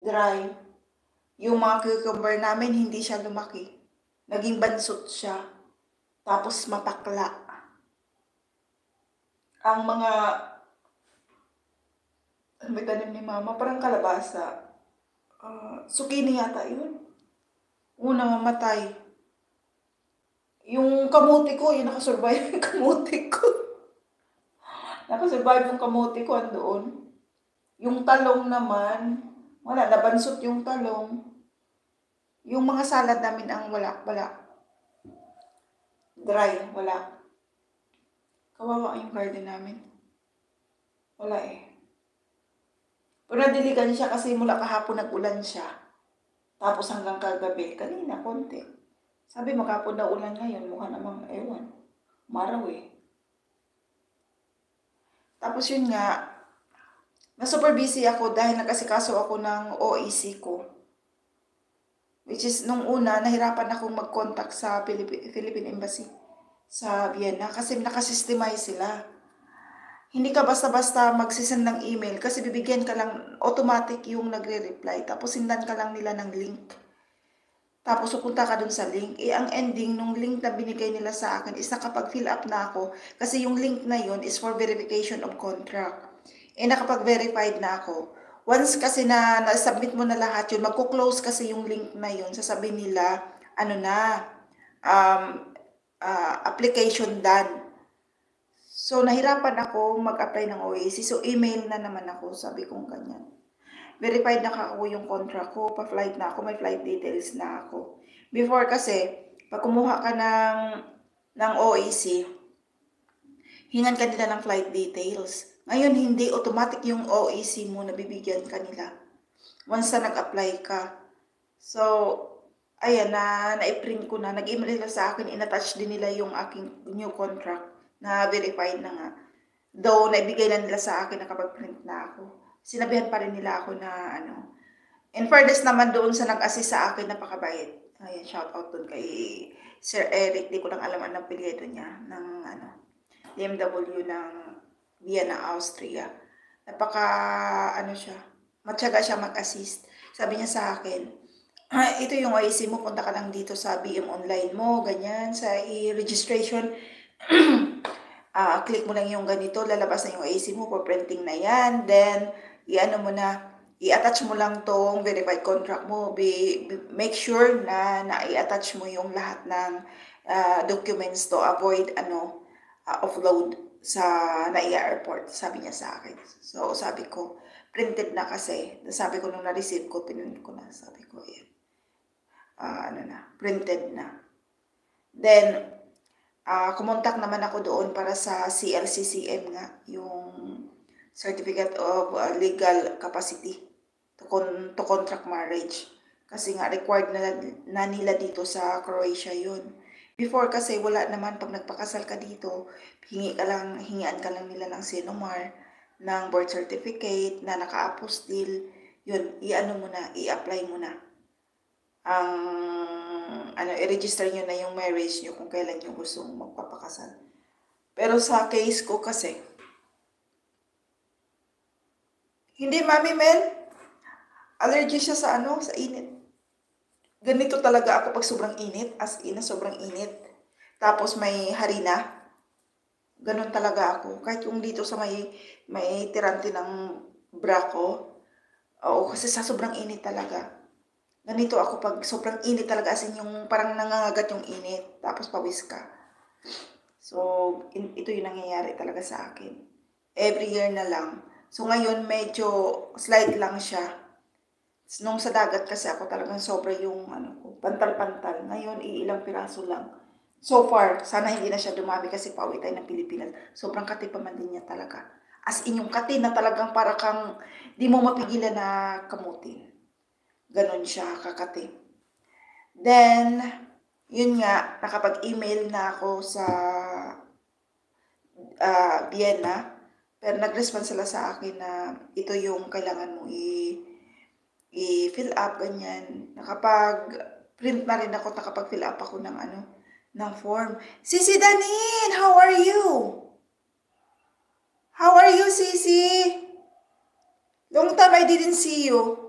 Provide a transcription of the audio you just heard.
dry. Yung mga cucumber namin, hindi siya lumaki. Naging bansot siya. Tapos matakla. Ang mga, ano ba tanim ni mama? Parang kalabasa. Zucchini yata yun. Una mamatay. Yung kamuti ko, yung nakasurvive yung kamuti ko. Nakasurvive yung kamuti ko andoon. Yung talong naman, wala, nabansot yung talong. Yung mga salad namin ang wala. Dry, wala. Kawawa yung garden namin. Wala eh. Pero nadiligan siya kasi mula kahapon nag-ulan siya. Tapos hanggang kagabi, kanina, konti. Sabi makapon na ulan ngayon, mukha namang ewan. Maraw eh. Tapos yun nga, na super busy ako dahil nag-asikaso ako ng OEC ko. Which is, nung una, nahirapan akong mag-contact sa Philippine Embassy sa Vienna kasi nakasystemize sila. Hindi ka basta-basta magsisend ng email kasi bibigyan ka lang, automatic yung nagre-reply. Tapos sindan ka lang nila ng link. Tapos pupunta ka dun sa link. Ang ending nung link na binigay nila sa akin is nakapag-fill up na ako kasi yung link na yun is for verification of contract. Nakapag-verified na ako. Once kasi na submit mo na lahat yun, magko-close kasi yung link na yun. Sasabihin nila, application done. So, nahirapan ako mag-apply ng OAC. So, email na naman ako. Sabi kong ganyan. Verified na ako yung contract ko. Pa-flight na ako. May flight details na ako. Before kasi, pag kumuha ka ng OAC, hingan ka nila ng flight details. Ngayon, hindi automatic yung OAC mo na bibigyan ka nila. Once na nag-apply ka. So, ayan na, na-print ko na. Nag-email nila sa akin, in-attach din nila yung aking new contract na verified na nga. Though, naibigay na nila sa akin, nakapag-print na ako. Sinabihan pa rin nila ako na, in fairness naman doon sa nag-assist sa akin, napakabait. Ayan, shout out doon kay Sir Eric. Di ko lang alam ang apelyido niya, ng, DMW ng Vienna, Austria. Siya, matyaga siya mag-assist. Sabi niya sa akin, ito yung IC mo, punta ka lang dito sa BM online mo, ganyan, sa e-registration. Click mo lang yung ganito, lalabas na yung IC mo, for printing na yan. Then, i-attach mo lang tong verified contract mo. Make sure na i-attach mo yung lahat ng documents to avoid offload sa NAIA airport, sabi niya sa akin. So, sabi ko, printed na kasi. Sabi ko, nung na-receive ko, pinunod ko na. Sabi ko, yan. Printed na. Then, kumontak naman ako doon para sa CLCCM nga, yung Certificate of Legal Capacity to Contract Marriage. Kasi nga, required na nila dito sa Croatia yun. Before kasi wala naman, pag nagpakasal ka dito, hingian ka lang nila ng sinumar, ng birth certificate na naka-apostil, yun, i-apply mo na. I-register nyo na yung marriage nyo kung kailan nyo gusto magpapakasal. Pero sa case ko kasi, hindi, Mami Mel, allergy siya sa sa init. Ganito talaga ako pag sobrang init, as in, sobrang init. Tapos may harina. Ganun talaga ako. Kahit yung dito sa may tirante ng bra ko. Oo, kasi sa sobrang init talaga. Ganito ako pag sobrang init talaga, as in yung parang nangangagat yung init. Tapos pawis ka. So, ito yung nangyayari talaga sa akin. Every year na lang. So, ngayon medyo slight lang siya. Nung sa dagat kasi ako talagang sobra yung pantal-pantal. Ngayon, iilang piraso lang. So far, sana hindi na siya dumami kasi pauwi tayo ng Pilipinas. Sobrang kati pa man din niya talaga. As in yung kati na talagang para kang di mo mapigilan na kamutin. Ganon siya kakati. Then, yun nga, nakapag-email na ako sa Vienna. Pero nag-respond sila sa akin na ito yung kailangan mo i-fill up, ganyan. Nakapag-print na rin ako, nakapag-fill up ako ng ng form. Sisi Danin, how are you? How are you, Sisi? Long time I didn't see you.